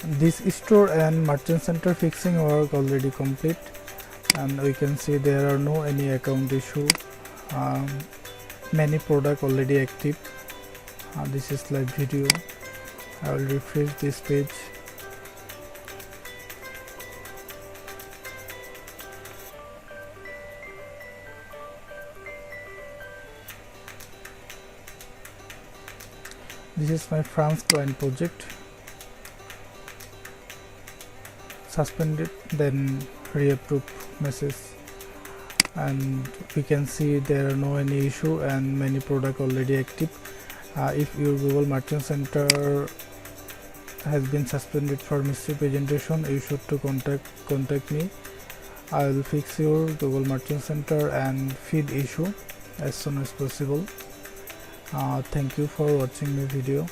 This store and merchant center fixing work already complete, and we can see there are no any account issue. Many product already active. This is live video. I will refresh this page. This is my France client project. Suspended, then reapprove message, and we can see there are no any issue and many product already active. If your Google Merchant Center has been suspended for misrepresentation, you should to contact me. I will fix your Google Merchant Center and feed issue as soon as possible. Thank you for watching my video.